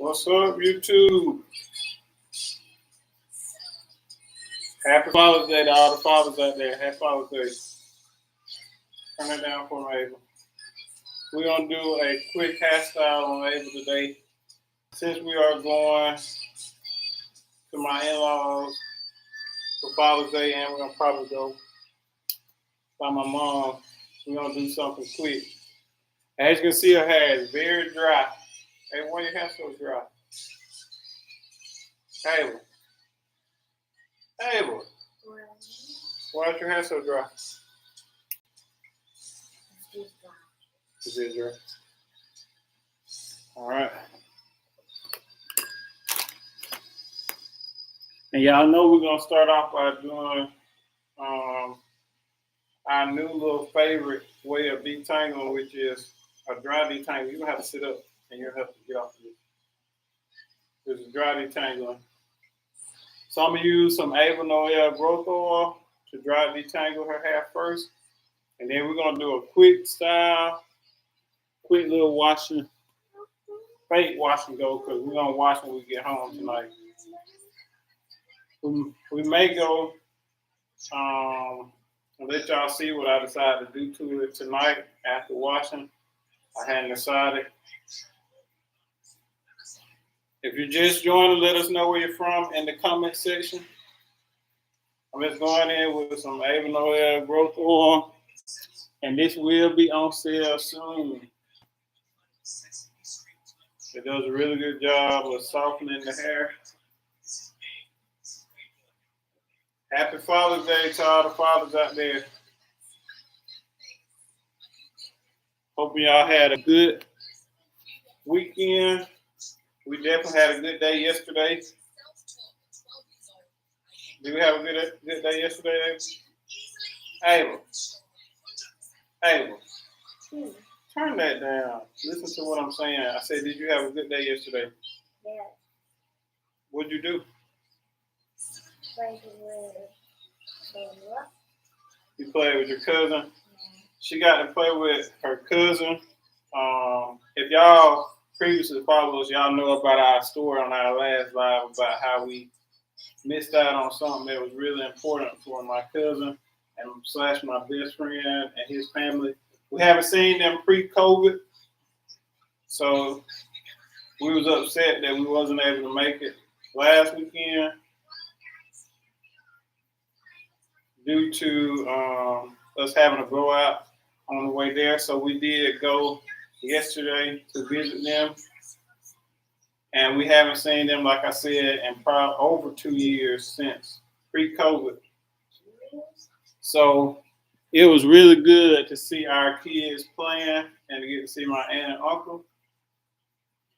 What's up, YouTube? Happy Father's Day to all the fathers out there. Happy Father's Day. Turn it down for me, Ava. We're going to do a quick hairstyle on Ava today. Since we are going to my in-laws for Father's Day, and we're going to probably go by my mom, we're going to do something quick. As you can see, her hair is very dry. Hey, why your hair so dry? Ava. Ava. Why is your hair so dry? Is it dry? All right. And y'all know we're going to start off by doing our new little favorite way of detangling, which is a dry detangling. You're going to have to sit up and you'll have to get off of this. This is dry detangling. So I'm going to use some Ava Noel growth oil to dry detangle her hair first. And then we're going to do a quick style, quick little washing, fake wash and go, because we're going to wash when we get home tonight. We may go and let y'all see what I decided to do to it tonight after washing. I hadn't decided. If you're just joining, let us know where you're from in the comment section. I'm just going in with some Ava Noel growth oil, and this will be on sale soon. It does a really good job of softening the hair. Happy Father's Day to all the fathers out there. Hope y'all had a good weekend. We definitely had a good day yesterday. Did we have a good day yesterday, Ava? Ava, turn that down. Listen to what I'm saying. I said, did you have a good day yesterday? Yeah. What'd you do? You played with your cousin? She got to play with her cousin. If y'all previously followed us, y'all know about our story on our last live about how we missed out on something that was really important for my cousin and / my best friend and his family. We haven't seen them pre-COVID, so we was upset that we wasn't able to make it last weekend due to us having a blowout on the way there. So we did go yesterday to visit them, and we haven't seen them, like I said, in probably over 2 years since pre-COVID. So it was really good to see our kids playing and to get to see my aunt and uncle.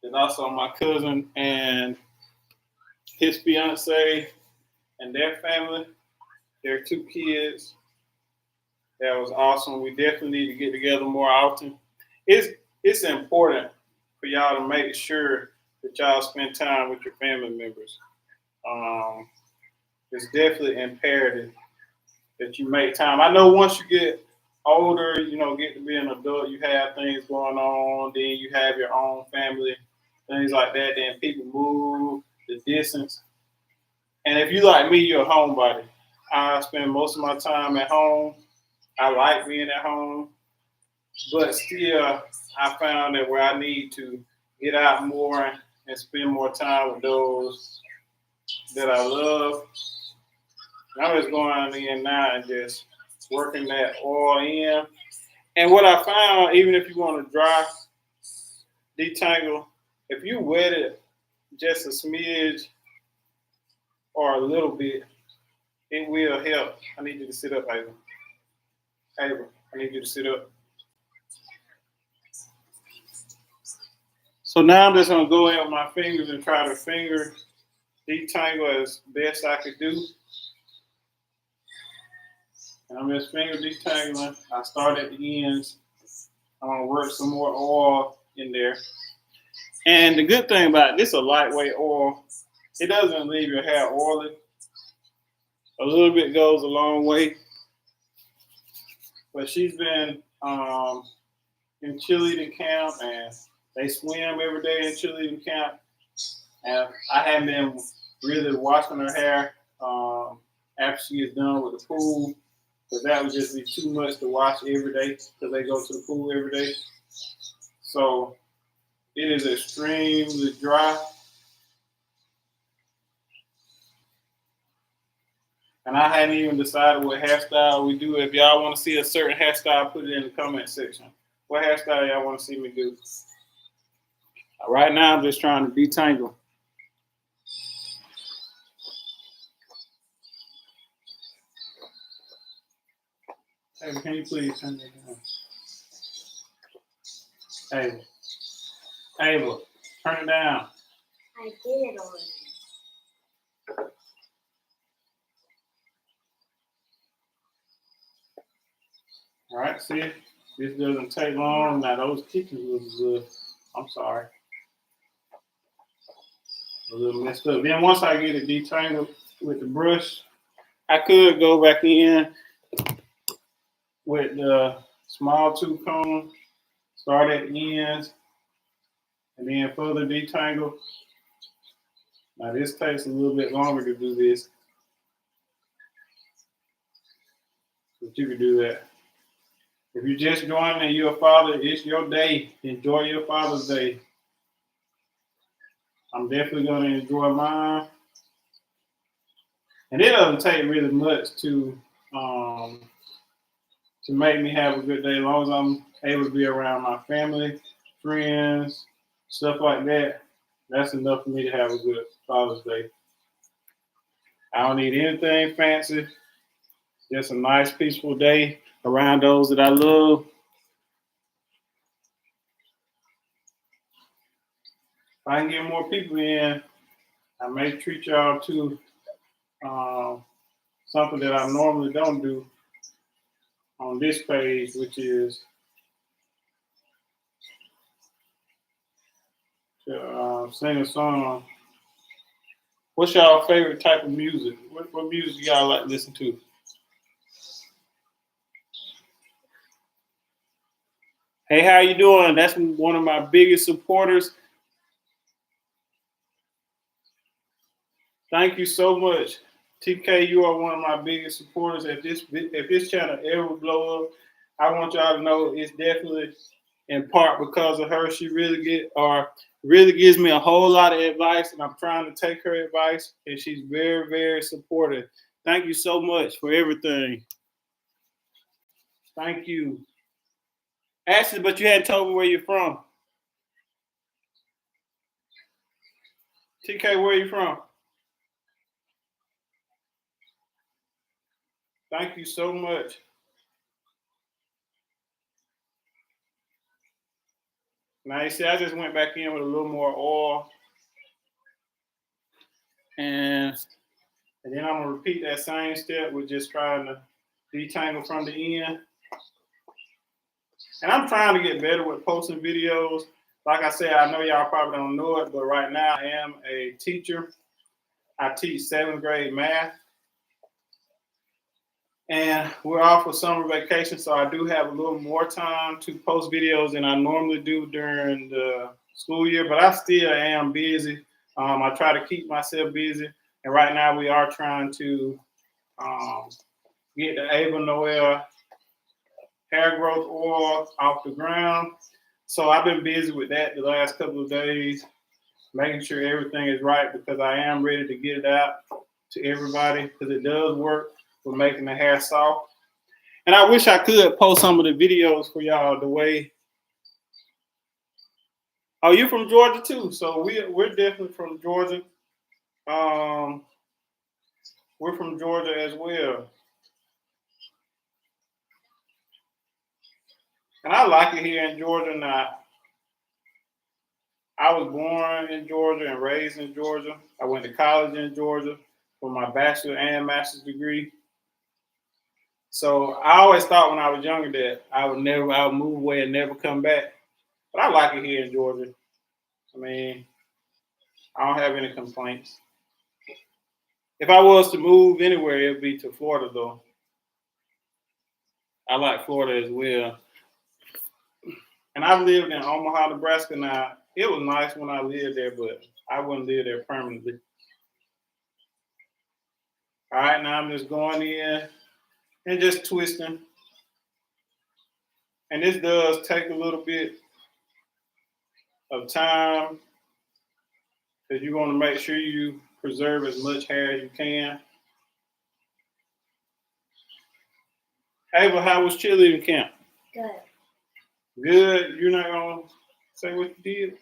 And also my cousin and his fiance and their family, their 2 kids. That was awesome. We definitely need to get together more often. It's important for y'all to make sure that y'all spend time with your family members. It's definitely imperative that you make time. I know once you get older, get to be an adult, you have things going on, then you have your own family, things like that, then people move the distance. And if you like me, you're a homebody. I spend most of my time at home. I like being at home, but still I found that where I need to get out more and spend more time with those that I love. I'm just going in now and just working that oil in. And what I found, even if you want to dry detangle, if you wet it just a smidge or a little bit, it will help. I need you to sit up, Ava. Ava, I need you to sit up. So now I'm just going to go in with my fingers and try to finger detangle as best I could do. And I'm just finger detangling. I start at the ends. I'm going to work some more oil in there. And the good thing about this is a lightweight oil. It doesn't leave your hair oily. A little bit goes a long way. But she's been in cheerleading camp, and they swim every day in cheerleading camp. And I haven't been really washing her hair after she is done with the pool, because that would just be too much to wash every day because they go to the pool every day. So it is extremely dry. And I hadn't even decided what hairstyle we do. If y'all want to see a certain hairstyle, put it in the comment section. What hairstyle y'all want to see me do? Right now, I'm just trying to detangle. Hey, can you please turn that down? Ava. Ava, turn it down. I did it already. All right, see, this doesn't take long. Now those chickens was, I'm sorry, a little messed up. Then once I get it detangled with the brush, I could go back in with the small tooth comb, start at the ends, and then further detangle. Now this takes a little bit longer to do this, but you can do that. If you're just joining and you're a father, it's your day. Enjoy your Father's Day. I'm definitely going to enjoy mine. And it doesn't take really much to make me have a good day. As long as I'm able to be around my family, friends, stuff like that, that's enough for me to have a good Father's Day. I don't need anything fancy. Just a nice, peaceful day around those that I love. If I can get more people in, I may treat y'all to something that I normally don't do on this page, which is to sing a song. What's y'all favorite type of music? What music y'all like to listen to? Hey, how you doing? That's one of my biggest supporters. Thank you so much. TK, you are one of my biggest supporters. If this channel ever blow up, I want y'all to know it's definitely in part because of her. She really gives me a whole lot of advice, and I'm trying to take her advice, and she's very, very supportive. Thank you so much for everything. Thank you. Ashley, but you hadn't told me where you're from. TK, where are you from? Thank you so much. Now you see, I just went back in with a little more oil, and then I'm gonna repeat that same step with just trying to detangle from the end. And I'm trying to get better with posting videos. Like I said, I know y'all probably don't know it, but right now I am a teacher. I teach 7th grade math. And we're off for summer vacation, so I do have a little more time to post videos than I normally do during the school year, but I still am busy. I try to keep myself busy. And right now we are trying to get the Ava Noel hair growth oil off the ground. So I've been busy with that the last couple of days, making sure everything is right because I am ready to get it out to everybody because it does work for making the hair soft. And I wish I could post some of the videos for y'all the way. Oh, you're from Georgia too, so we're definitely from Georgia. We're from Georgia as well, and I like it here in Georgia. Now, I was born in Georgia and raised in Georgia. I went to college in Georgia for my bachelor and master's degree. So I always thought when I was younger that I would move away and never come back. But I like it here in Georgia. I mean, I don't have any complaints. If I was to move anywhere, it would be to Florida, though. I like Florida as well. And I've lived in Omaha, Nebraska now It was nice when I lived there, but I wouldn't live there permanently. All right, now I'm just going in and just twisting. And this does take a little bit of time because you want to make sure you preserve as much hair as you can. Ava, how was cheerleading camp? Good. Good. You're not gonna say what you did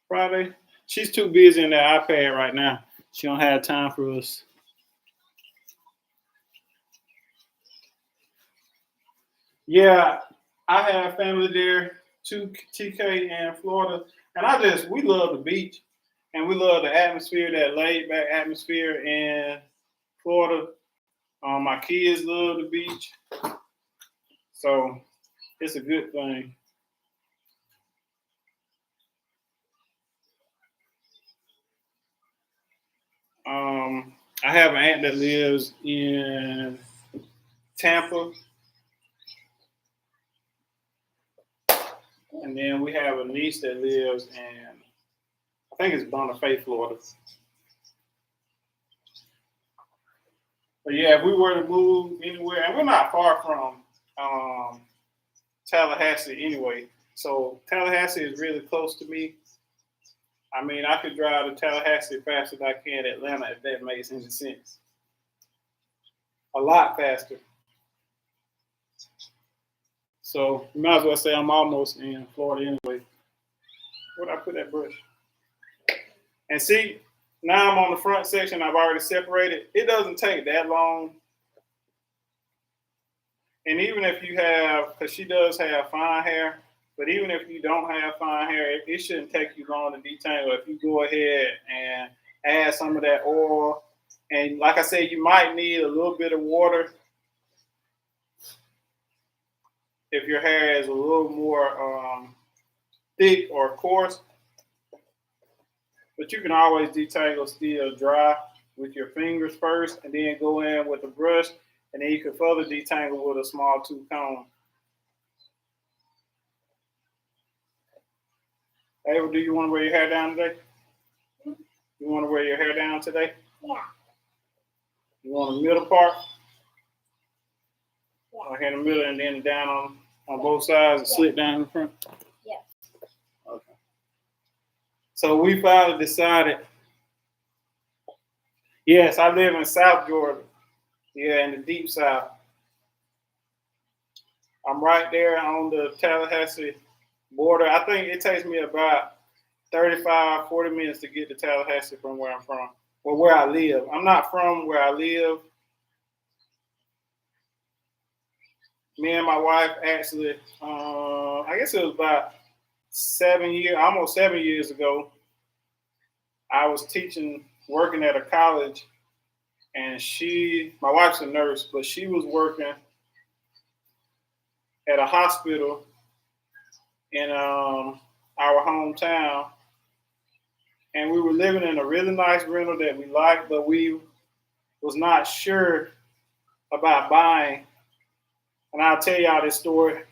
Friday? She's too busy in that iPad right now. She don't have time for us. Yeah, I have family there, two TK and Florida, and we love the beach and we love the atmosphere, that laid back atmosphere in Florida. My kids love the beach, so it's a good thing. I have an aunt that lives in Tampa, and then we have a niece that lives in, I think it's Bonifay, Florida. But yeah, if we were to move anywhere, and we're not far from Tallahassee anyway, so Tallahassee is really close to me. I mean, I could drive to Tallahassee faster than I can Atlanta if that makes any sense. A lot faster. So you might as well say I'm almost in Florida anyway. Where'd I put that brush? And see, now I'm on the front section. I've already separated. It doesn't take that long. And even if you have, because she does have fine hair, but even if you don't have fine hair, it shouldn't take you long to detangle. If you go ahead and add some of that oil, and like I said, you might need a little bit of water if your hair is a little more thick or coarse. But you can always detangle still dry with your fingers first, and then go in with a brush, and then you can further detangle with a small tooth comb. Ava, do you want to wear your hair down today? You want to wear your hair down today? Yeah. You want the middle part? Yeah. Or here in the middle and then down on both sides and slit down in the front? Yeah. Okay. So we finally decided. Yes, I live in South Georgia. Yeah, in the deep South. I'm right there on the Tallahassee border. I think it takes me about 35, 40 minutes to get to Tallahassee from where I'm from, or where I live. I'm not from where I live. Me and my wife actually, I guess it was about almost 7 years ago, I was working at a college, and my wife's a nurse, but she was working at a hospital in our hometown, and we were living in a really nice rental that we liked, but we was not sure about buying. And I'll tell y'all this story.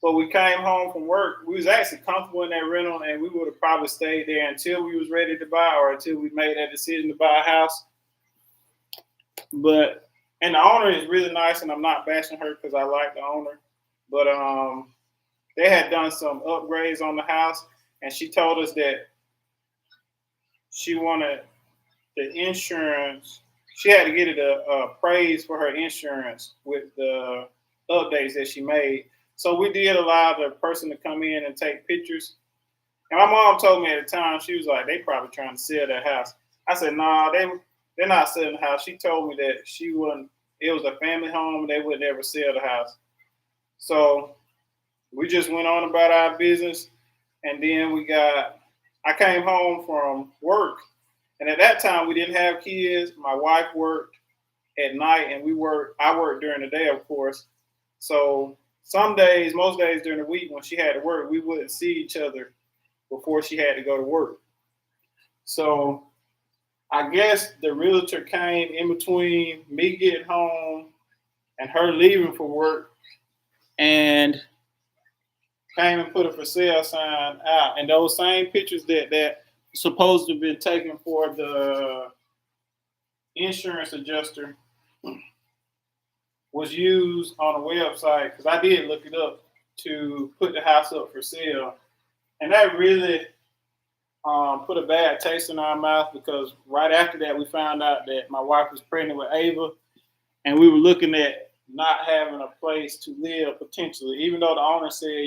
But we came home from work. We was actually comfortable in that rental, and we would have probably stayed there until we was ready to buy, or until we made that decision to buy a house. And the owner is really nice, and I'm not bashing her because I like the owner. But they had done some upgrades on the house, and she told us that she wanted the insurance. She had to get it a praise for her insurance with the updates that she made. So we did allow the person to come in and take pictures. And my mom told me at the time, she was like, they probably trying to sell that house. I said, no, they're not selling the house. She told me that it was a family home, and they would never sell the house. So we just went on about our business. And then I came home from work. And at that time, we didn't have kids. My wife worked at night, and I worked during the day, of course. So most days during the week when she had to work, we wouldn't see each other before she had to go to work. So I guess the realtor came in between me getting home and her leaving for work. And came and put a for sale sign out, and those same pictures that supposed to have been taken for the insurance adjuster was used on a website, because I did look it up, to put the house up for sale, and that really put a bad taste in our mouth, because right after that we found out that my wife was pregnant with Ava, and we were looking at not having a place to live potentially, even though the owner said,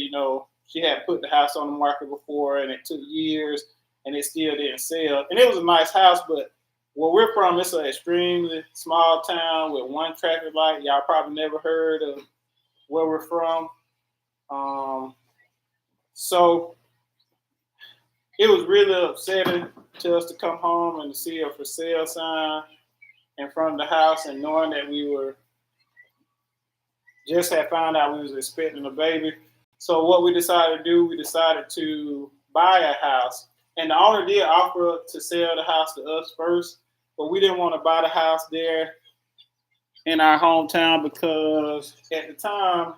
she had put the house on the market before and it took years and it still didn't sell. And it was a nice house, but where we're from, it's an extremely small town with one traffic light. Y'all probably never heard of where we're from. So it was really upsetting to us to come home and to see a for sale sign in front of the house, and knowing that we were just had found out we was expecting a baby. So what we decided to do, we decided to buy a house. And the owner did offer to sell the house to us first, but we didn't want to buy the house there in our hometown, because at the time,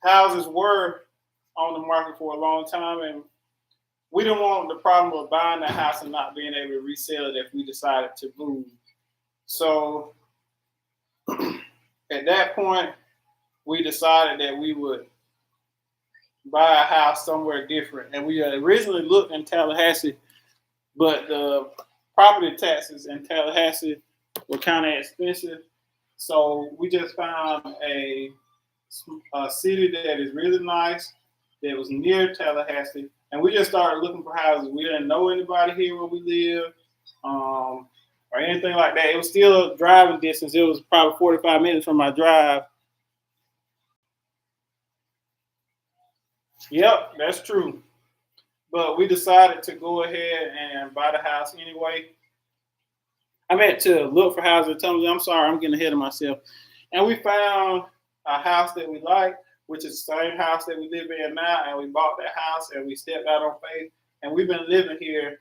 houses were on the market for a long time, and we didn't want the problem of buying the house and not being able to resell it if we decided to move. So at that point, we decided that we would buy a house somewhere different. And we originally looked in Tallahassee, but the property taxes in Tallahassee were kind of expensive. So we just found a city that is really nice, that was near Tallahassee. And we just started looking for houses. We didn't know anybody here where we live, or anything like that. It was still a driving distance. It was probably 45 minutes from my drive. Yep, that's true. But we decided to go ahead and buy the house anyway. I meant to look for houses. I'm sorry, I'm getting ahead of myself. And we found a house that we like, which is the same house that we live in now. And we bought that house and we stepped out on faith. And we've been living here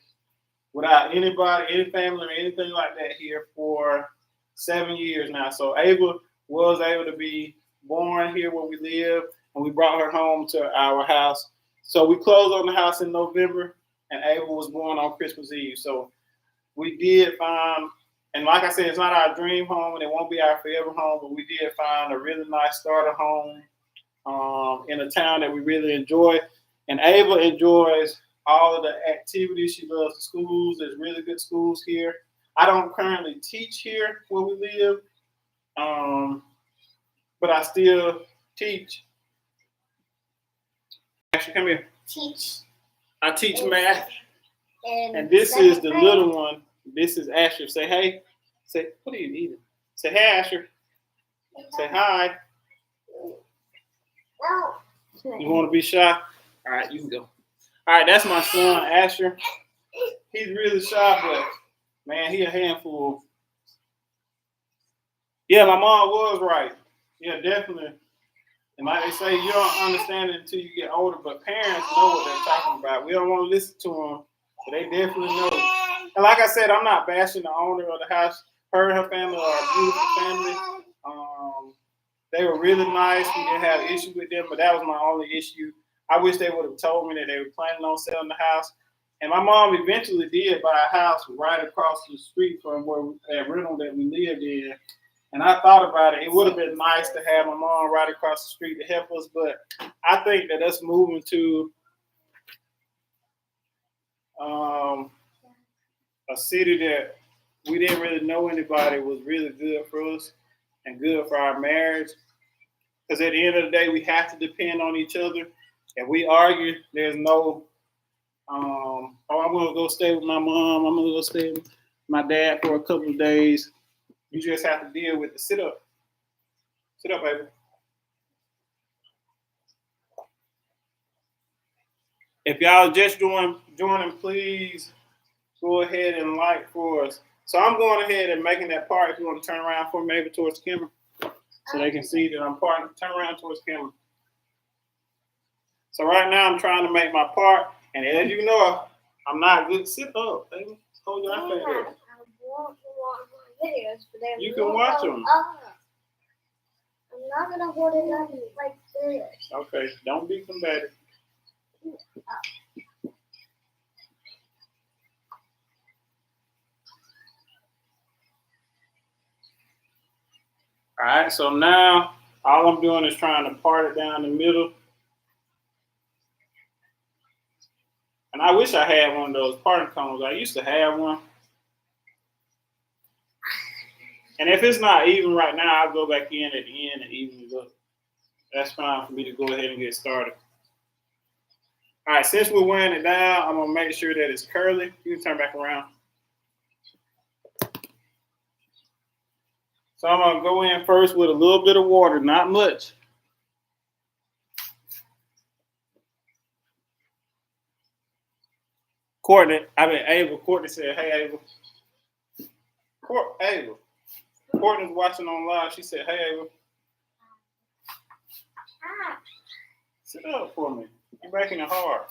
without anybody, any family, or anything like that here for 7 years now. So Ava was able to be born here where we live, and we brought her home to our house. So we closed on the house in November, and Ava was born on Christmas Eve. So we did find, and like I said, it's not our dream home, and it won't be our forever home, but we did find a really nice starter home in a town that we really enjoy. And Ava enjoys all of the activities. She loves the schools. There's really good schools here. I don't currently teach here where we live, but I still teach. Ashley, come here. I teach math. And this is the little one. This is Asher. Say hey. Say, what are you eating? Say hey, Asher. Say hi. You want to be shy? All right, you can go. All right, that's my son, Asher. He's really shy, but man, he a handful. Yeah, my mom was right. Yeah, definitely. And like they say, you don't understand it until you get older, but parents know what they're talking about. We don't want to listen to them, but they definitely know. And like I said, I'm not bashing the owner of the house. Her and her family are a beautiful family. They were really nice. We didn't have an issue with them, but that was my only issue. I wish they would have told me that they were planning on selling the house. And my mom eventually did buy a house right across the street from that rental that we lived in. And I thought about it. It would have been nice to have my mom right across the street to help us, but I think that us moving to a city that we didn't really know anybody was really good for us and good for our marriage. Because at the end of the day, we have to depend on each other. If we argue, there's no, I'm going to go stay with my mom. I'm going to go stay with my dad for a couple of days. You just have to deal with the sit up. Sit up, baby. If y'all just joining, please go ahead and like for us. So I'm going ahead and making that part. If you want to turn around for me, maybe towards the camera, so they can see that I'm parting. Turn around towards the camera. So right now I'm trying to make my part, and as you know, I'm not good. Sit up, baby. Hold your iPad up. Videos, but you can watch them. I'm not gonna hold it up like this. Okay, don't be combative. All right, so now all I'm doing is trying to part it down the middle. And I wish I had one of those parting combs. I used to have one. And if it's not even right now, I'll go back in at the end and even it up. That's fine for me to go ahead and get started. All right, since we're wearing it down, I'm gonna make sure that it's curly. You can turn back around. So I'm gonna go in first with a little bit of water, not much. Courtney said, hey, Ava. Ava. Courtney's watching on live. She said, hey, Ava. Sit up for me. You're making it hard.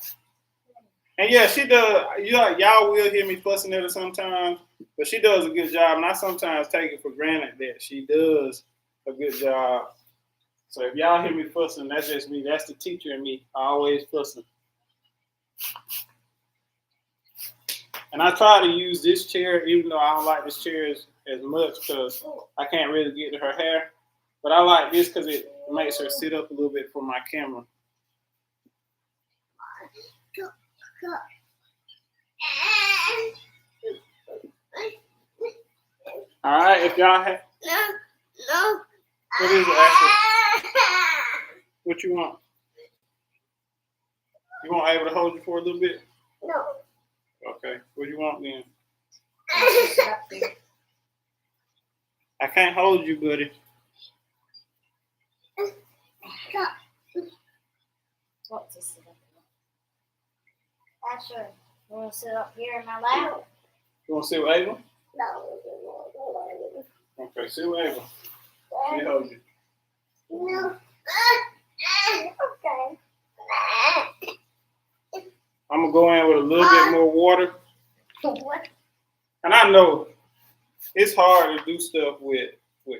And yeah, she does. Y'all will hear me fussing at her sometimes, but she does a good job. And I sometimes take it for granted that she does a good job. So if y'all hear me fussing, that's just me. That's the teacher in me. Always fussing. And I try to use this chair, even though I don't like this chair as much because I can't really get to her hair. But I like this because it makes her sit up a little bit for my camera. All right, if y'all have... No. What is it, Ashley? What you want? You want Ava to hold you for a little bit? No. Okay, what do you want then? I can't hold you, buddy. What to sit up here? Asher, you want to sit up here in my lap? You want to sit with Ava? No. Okay, sit with Ava. She hold you. No. Okay. I'm gonna go in with a little bit more water. What? And I know it's hard to do stuff with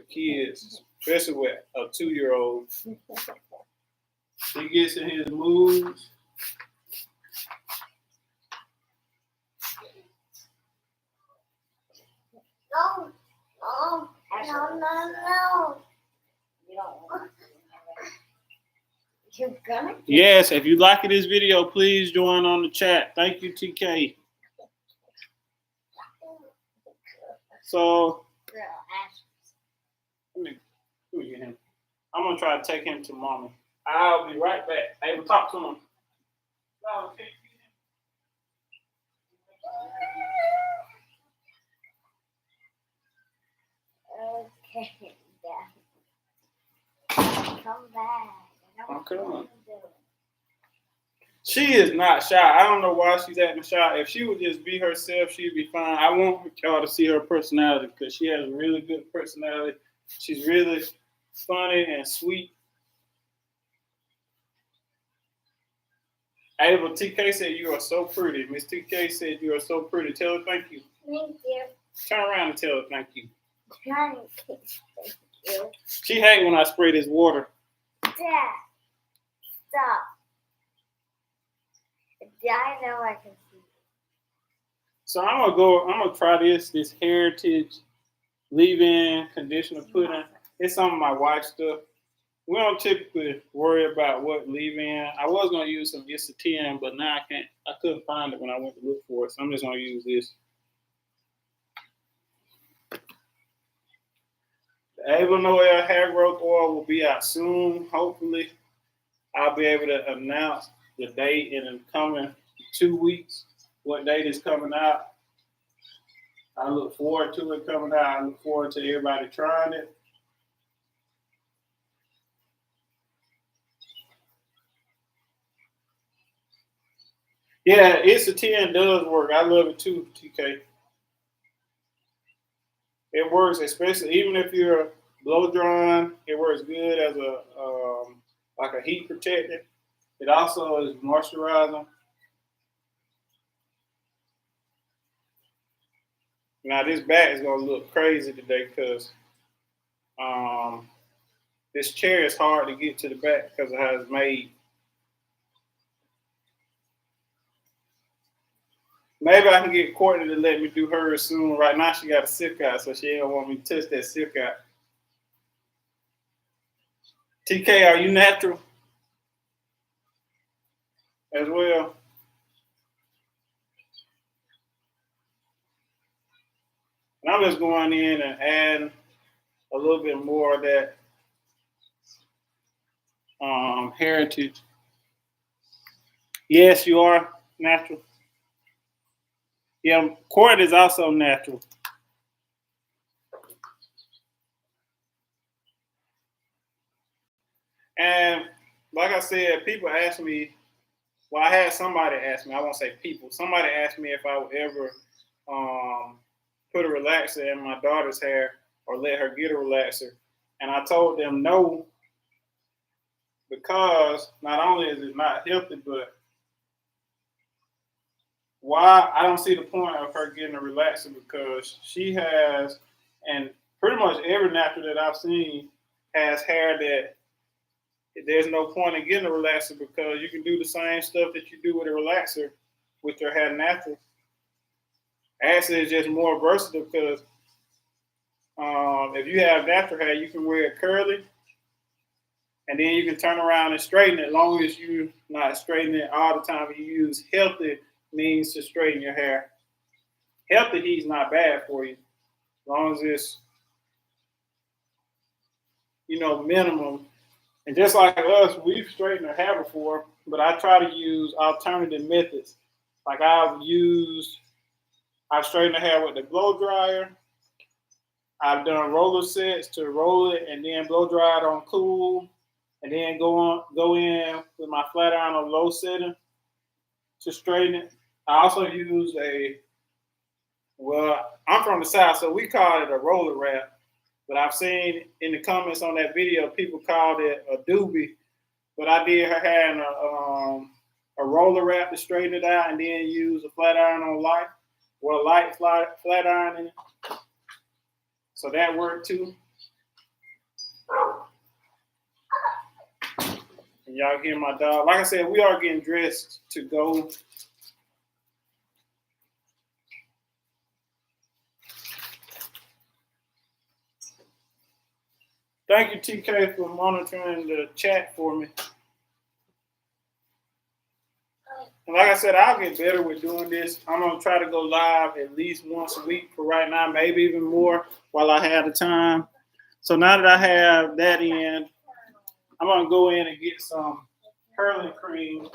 kids, especially with a 2-year-old. He gets in his moods. No. You don't want You're gonna? Yes, if you like this video, please join on the chat. Thank you, TK. So, let me get him. I'm gonna try to take him to mommy. I'll be right back. Hey, we'll talk to him. No, okay. Okay, come back. Okay. She is not shy. I don't know why she's acting shy. If she would just be herself, she'd be fine. I want y'all to see her personality because she has a really good personality. She's really funny and sweet. Ava, TK said you are so pretty. Miss TK said you are so pretty. Tell her thank you. Thank you. Turn around and tell her thank you. Thank you. She hates when I spray this water. Dad, stop. I know I can see. So I'm gonna try this Heritage leave-in conditioner pudding. It's some of my wife's stuff. We don't typically worry about what leave-in. I was gonna use some It's a 10, but now I couldn't find it when I went to look for it. So I'm just gonna use this. The Ava Noel hair growth oil will be out soon. Hopefully, I'll be able to announce the date in the coming 2 weeks. What date is coming out? I look forward to it coming out. I look forward to everybody trying it. Yeah, It's a 10 does work. I love it too, TK. It works, especially even if you're blow drying. It works good as a like a heat protectant. It also is moisturizing. Now this back is gonna look crazy today because this chair is hard to get to the back because of how it's made. Maybe I can get Courtney to let me do hers soon. Right now she got a silk out, so she don't want me to touch that silk out. TK, are you natural as well? And I'm just going in and adding a little bit more of that heritage. Yes, you are natural. Yeah, Court is also natural. And like I said, people ask me, well, I had somebody ask me, I won't say people, somebody asked me if I would ever put a relaxer in my daughter's hair or let her get a relaxer. And I told them no, because not only is it not healthy, but why I don't see the point of her getting a relaxer, because she has, and pretty much every natural that I've seen has hair that there's no point in getting a relaxer, because you can do the same stuff that you do with a relaxer with your hair natural. Actually, it's just more versatile because if you have natural hair, you can wear it curly, and then you can turn around and straighten it. As long as you're not straightening it all the time, you use healthy means to straighten your hair. Healthy heat's not bad for you, as long as it's minimum. And just like us, we've straightened our hair before, but I try to use alternative methods. Like I've straightened the hair with the blow dryer. I've done roller sets to roll it and then blow dry it on cool, and then go in with my flat iron on low setting to straighten it. I also use I'm from the South, so we call it a roller wrap. But I've seen in the comments on that video, people called it a doobie. But I did her hair in a roller wrap to straighten it out, and then use a flat iron on light, or a light flat iron in it. So that worked too. And y'all hear my dog. Like I said, we are getting dressed to go. Thank you, TK, for monitoring the chat for me. And like I said, I'll get better with doing this. I'm going to try to go live at least once a week for right now, maybe even more while I have the time. So now that I have that in, I'm going to go in and get some curling cream.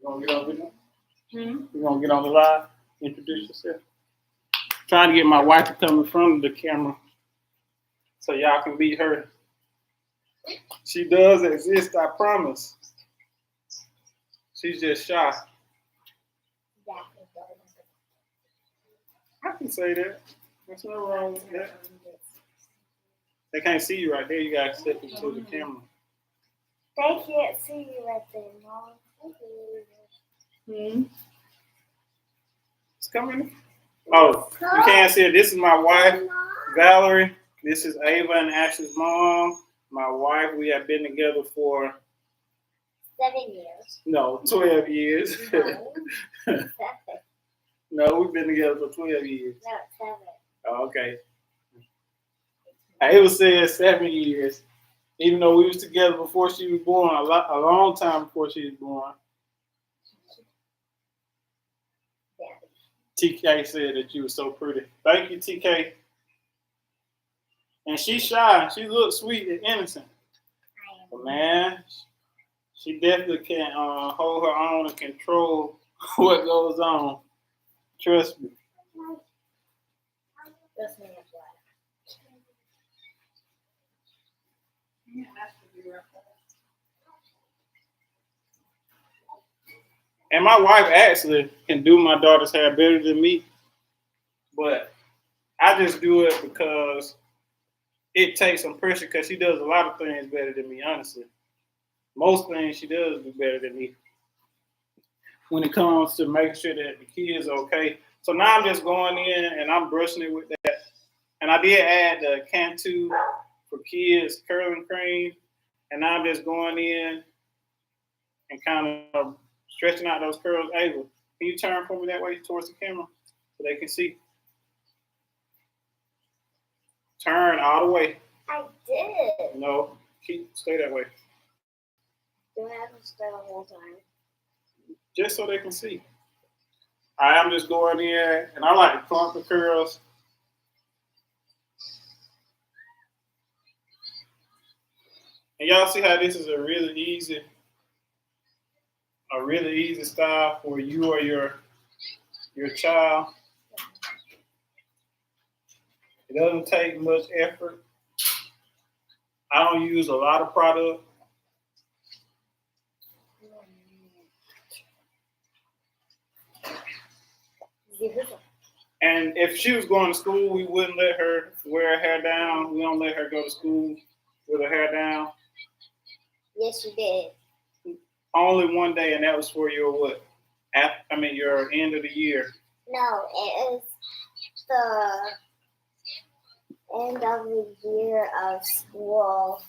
You going to get on video? You going to get on the live? Introduce yourself. Trying to get my wife to come in front of the camera so y'all can meet her. She does exist, I promise. She's just shy. I can say that. There's nothing wrong with that. They can't see you right there. You gotta step into the camera. They can't see you right there, Mom. It's coming. Oh, you can't see it. This is my wife, Valerie. This is Ava and Ash's mom. My wife. We have been together for 7 years. No, 12 years. No, we've been together for 12 years. No, 7. Oh, okay. Ava said 7 years, even though we was together before she was born, a long time before she was born. TK said that you were so pretty. Thank you, TK. And she's shy. She looks sweet and innocent. But man, she definitely can hold her own and control what goes on. Trust me. Trust me, that's And my wife actually can do my daughter's hair better than me. But I just do it because it takes some pressure, because she does a lot of things better than me, honestly. Most things she does do better than me when it comes to making sure that the kids are okay. So now I'm just going in and I'm brushing it with that. And I did add the Cantu for kids curling cream, and I'm just going in and kind of stretching out those curls. Ava, can you turn for me that way towards the camera so they can see? Turn all the way. I did. No, stay that way. Do I have to stay the whole time? Just so they can see. I'm just going in, and I like to clump the curls. And y'all see how this is a really easy style for you or your child. It doesn't take much effort. I don't use a lot of product. And if she was going to school, we wouldn't let her wear her hair down. We don't let her go to school with her hair down. Yes, you did. Only one day, and that was for your what? Your end of the year. No, it is the end of the year of school,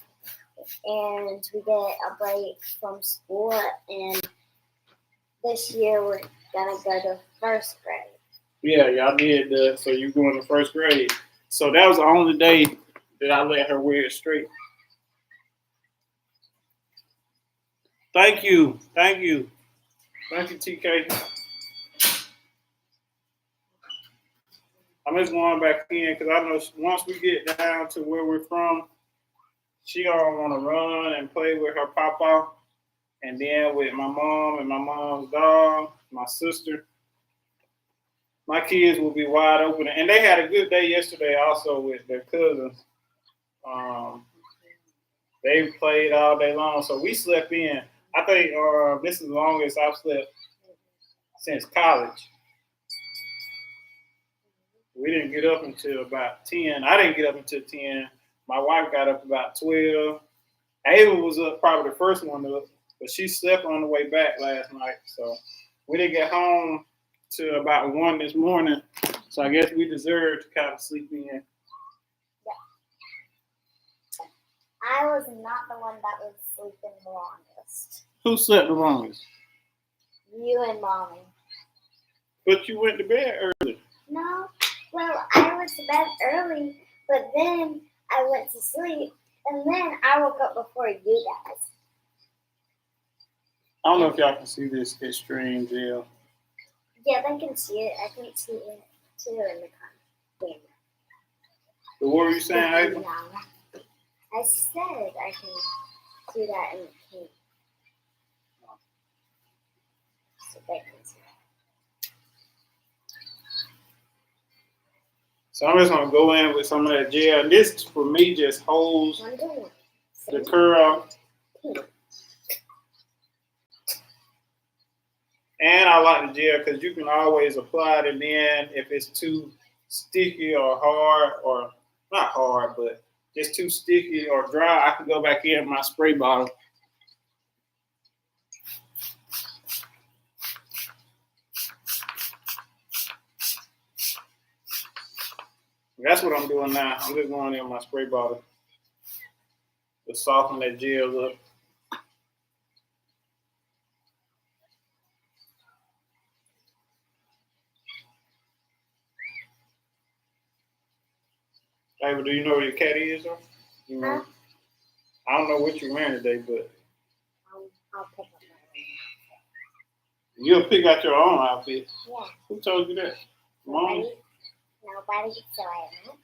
and we get a break from school, and this year we're gonna go to first grade. Yeah, y'all did that. So you going to first grade. So that was the only day that I let her wear it straight. Thank you, TK. I'm just going back in because I know once we get down to where we're from, she don't want to run and play with her papa, and then with my mom and my mom's dog, my sister. My kids will be wide open, and they had a good day yesterday also with their cousins. They played all day long, so we slept in. I think this is the longest I've slept since college. We didn't get up until about 10. I didn't get up until 10. My wife got up about 12. Ava was up probably the first one up, but she slept on the way back last night. So we didn't get home till about 1 this morning. So I guess we deserve to kind of sleep in. Yeah. I was not the one that was sleeping the longest. Who slept the longest? You and Mommy. But you went to bed early. No. Well, I went to bed early, but then I went to sleep, and then I woke up before you guys. I don't know if y'all can see this extreme gel. Yeah, they can see it. I can see it too in the camera. But what were you saying, Ava? I said I can do that in the camera. So they can see it. So I'm just gonna go in with some of that gel. And this for me just holds the curl. And I like the gel because you can always apply it, and then if it's too sticky or hard, or not hard, but just too sticky or dry, I can go back in my spray bottle. That's what I'm doing now. I'm just going in my spray bottle to soften that gel up. Hey, do you know where your cat is, or? You know? I don't know what you're wearing today, but I'll pick up my own outfit. You'll pick out your own outfit. Yeah. Who told you that? Mom? Nobody, so I am.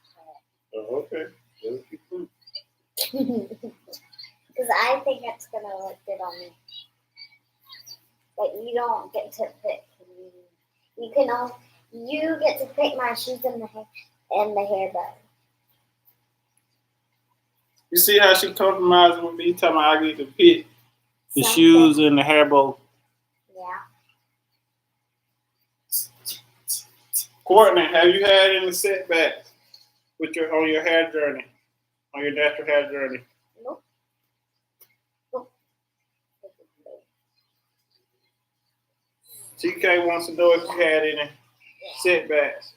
Oh, okay. Because I think it's gonna look good on me. But you don't get to pick. You get to pick my shoes and the hair button. You see how she compromising with me, talking about I get to pick the shoes and the hair bow. Yeah. Courtney, have you had any setbacks with on your hair journey, on your natural hair journey? Nope. TK wants to know if you had any setbacks.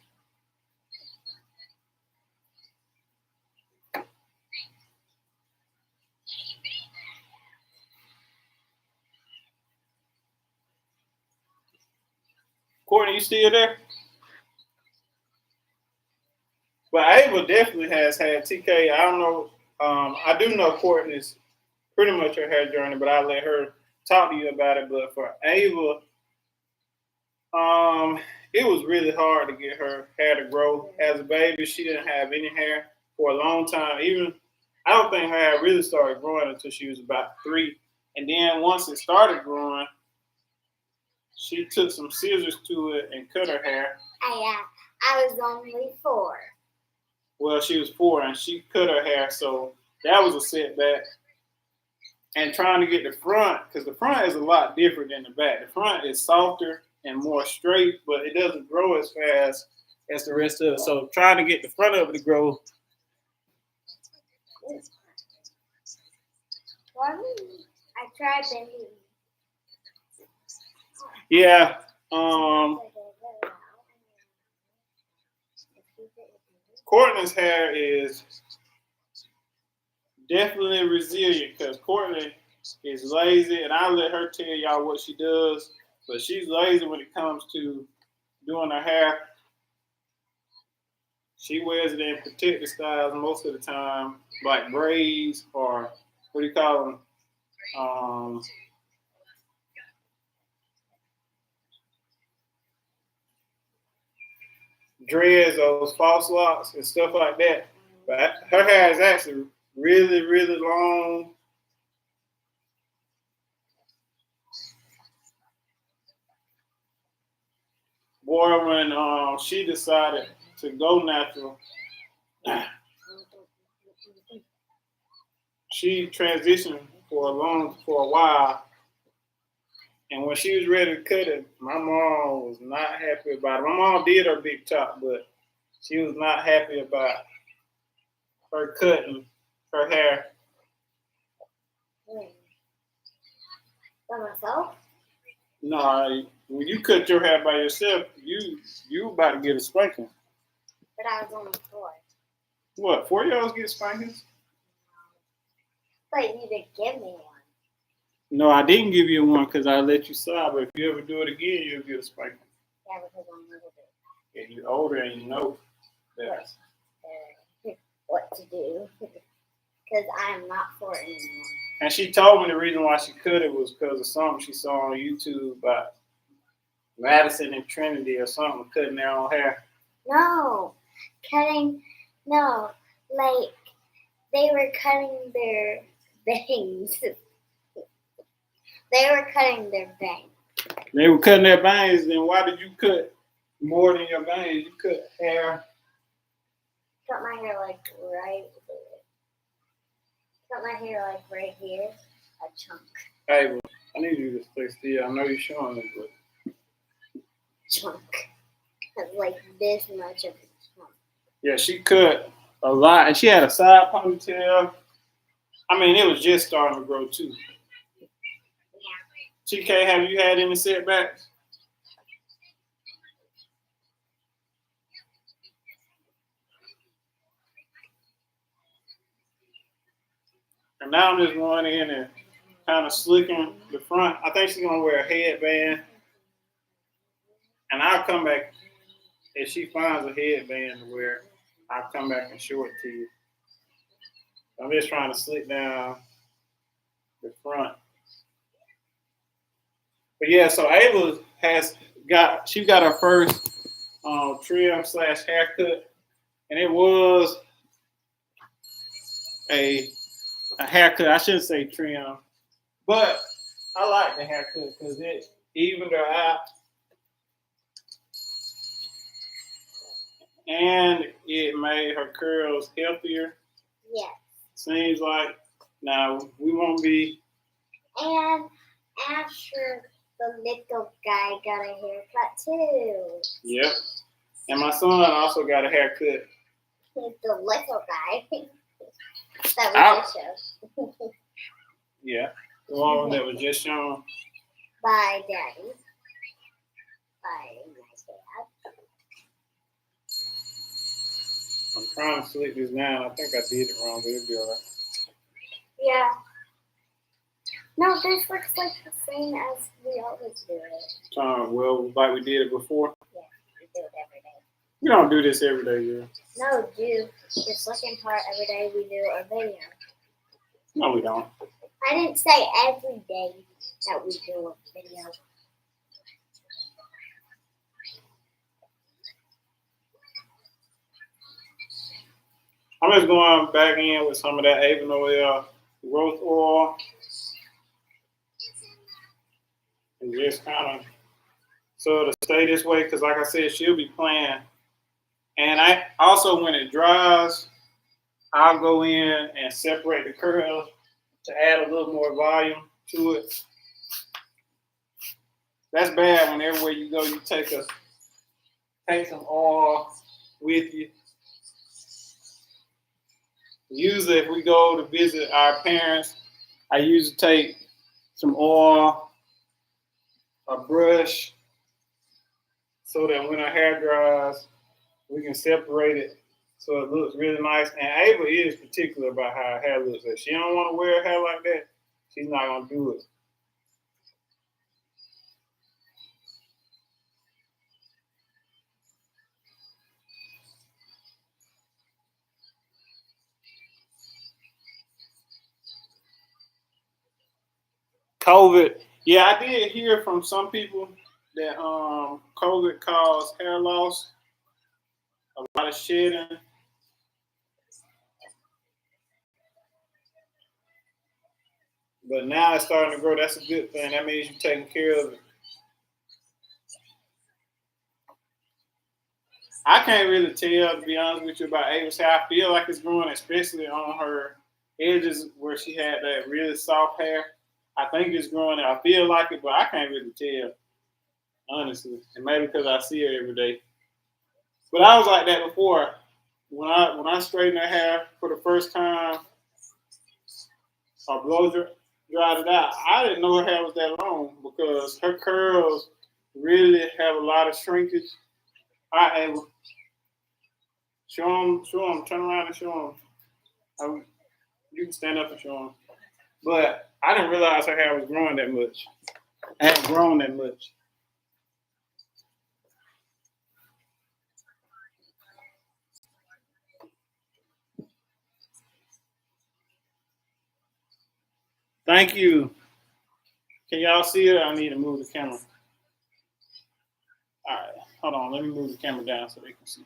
Courtney, you still there? But Ava definitely has had TK. I don't know. I do know Courtney's pretty much her hair journey, but I'll let her talk to you about it. But for Ava, it was really hard to get her hair to grow. As a baby, she didn't have any hair for a long time. Even I don't think her hair really started growing until she was about 3. And then once it started growing, she took some scissors to it and cut her hair. I was only 4. Well, she was 4 and she cut her hair, so that was a setback. And trying to get the front, because the front is a lot different than the back. The front is softer and more straight, but it doesn't grow as fast as the rest of it. So trying to get the front of it to grow. I tried bending. Yeah. Courtney's hair is definitely resilient because Courtney is lazy, and I'll let her tell y'all what she does, but she's lazy when it comes to doing her hair. She wears it in protective styles most of the time, like braids or what do you call them? Dreads, those false locks and stuff like that. But her hair is actually really, really long. Boy, when she decided to go natural, she transitioned for a while. And when she was ready to cut it, my mom was not happy about it. My mom did her big chop, but she was not happy about her cutting her hair. By myself? No, when you cut your hair by yourself, you about to get a spanking. But I was only 4. What, 4-year-olds get spankings? But you didn't give me one. No, I didn't give you one because I let you slide, but if you ever do it again, you'll get a spanking. Yeah, because I'm a little bit. And you're older and you know that. What to do. Because I'm not 4 anymore. And she told me the reason why she cut it was because of something she saw on YouTube about Madison and Trinity or something cutting their own hair. No, like they were cutting their bangs. They were cutting their bangs. They were cutting their bangs, then why did you cut more than your bangs? You cut hair. Cut my hair like right there. Cut my hair like right here, a chunk. Hey, well, I need you to stay still. I know you're showing it, but chunk. Like this much of a chunk. Yeah, she cut a lot, and she had a side ponytail. I mean, it was just starting to grow too. Yeah. TK, have you had any setbacks? And now I'm just going in and kind of slicking the front. I think she's gonna wear a headband, and I'll come back if she finds a headband to wear. I'll come back and show it to you. I'm just trying to slick down the front. But yeah, so Ava she got her first trim / haircut, and it was a haircut. I shouldn't say trim, but I like the haircut because it evened her out, and it made her curls healthier. Yeah. Seems like now we won't be. And after the little guy got a haircut too. Yep. And my son also got a haircut. The little guy. That was just shown. Yeah. The one that was just shown. By Daddy. By my dad. I'm trying to slick this down. I think I did it wrong, but it'll be all right. Yeah. No, this looks like the same as we always do it. Well, like we did it before. Yeah, we do it every day. We don't do this every day, girl. No, do this looking part every day we do a video. No, we don't. I didn't say every day that we do a video. I'm just going back in with some of that avon oil, growth oil, and just kind of so to stay this way, because like I said, she'll be playing. And I also, when it dries, I'll go in and separate the curls to add a little more volume to it. That's bad when everywhere you go, you take some oil with you. Usually, if we go to visit our parents, I usually take some oil, a brush, so that when our hair dries, we can separate it so it looks really nice. And Ava is particular about how her hair looks. If she don't want to wear her hair like that, she's not going to do it. COVID. Yeah, I did hear from some people that COVID caused hair loss, a lot of shedding. But now it's starting to grow. That's a good thing. That means you're taking care of it. I can't really tell, to be honest with you, about Ava's hair. I feel like it's growing, especially on her edges where she had that really soft hair. I think it's growing. I feel like it, but I can't really tell, honestly. And maybe because I see her every day. But I was like that before. When I straightened her hair for the first time, or blow dried it out, I didn't know her hair was that long because her curls really have a lot of shrinkage. I able show them, turn around and show them. You can stand up and show them. But I didn't realize her hair was growing that much. I hadn't grown that much. Thank you. Can y'all see it? I need to move the camera. All right, hold on. Let me move the camera down so they can see.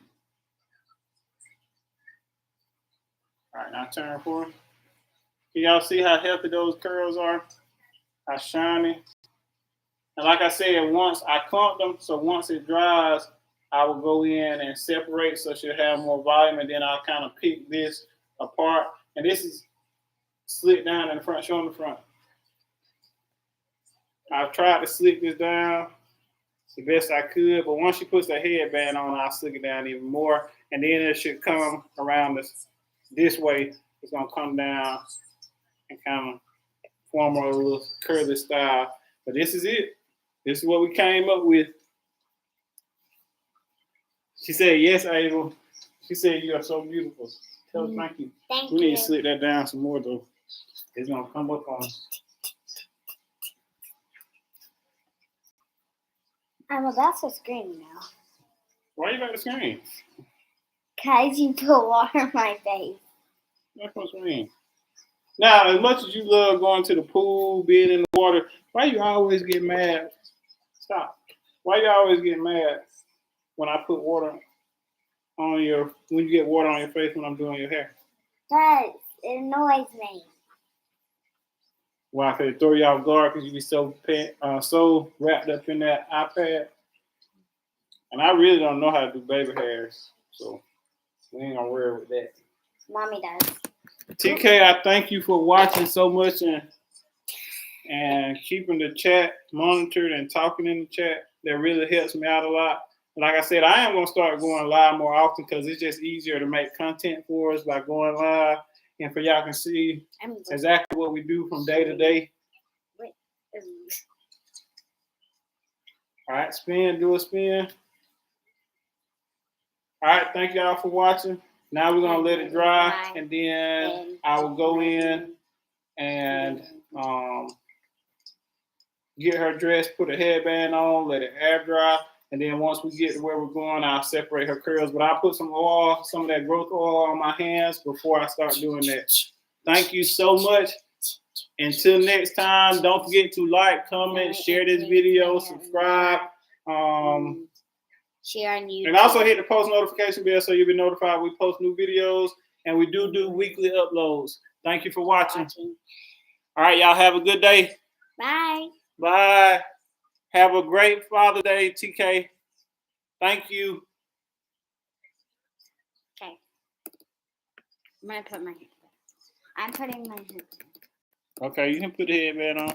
All right, now turn forward. Can y'all see how healthy those curls are? How shiny. And like I said, once I clump them, so once it dries, I will go in and separate so she'll have more volume, and then I'll kind of pick this apart. And this is slick down in the front, show in the front. I've tried to slick this down the best I could, but once she puts the headband on, I'll slick it down even more. And then it should come around this way. It's gonna come down and kind of form a little curly style. But this is it. This is what we came up with. She said, yes, Ava. She said, you are so beautiful. Tell her thank you. Thank we you. need to slick that down some more, though. It's going to come up on us. I'm about to scream now. Why you got to scream? Because you put water on my face. That's what I mean. Now, as much as you love going to the pool, being in the water, why you always get mad? Stop. Why you always get mad when I put water on when you get water on your face when I'm doing your hair? That it annoys me. Why? Because it throw you off guard because you be so wrapped up in that iPad. And I really don't know how to do baby hairs, so we ain't gonna worry with that. Mommy does. TK, I thank you for watching so much and keeping the chat monitored and talking in the chat. That really helps me out a lot. Like I said, I am going to start going live more often because it's just easier to make content for us by going live. And for y'all can see exactly what we do from day to day. All right, spin, do a spin. All right, thank y'all for watching. Now we're going to let it dry, and then I will go in and get her dressed, put a headband on, let it air dry. And then once we get to where we're going, I'll separate her curls. But I'll put some of that growth oil on my hands before I start doing that. Thank you so much. Until next time, don't forget to like, comment, share this video, subscribe. Share on YouTube. And also hit the post notification bell so you'll be notified when we post new videos. And we do weekly uploads. Thank you for watching. All right, y'all have a good day. Bye. Bye. Have a great Father's Day, TK. Thank you. Okay. I'm going to put my headband. I'm putting my headband. Okay, you can put the headband on.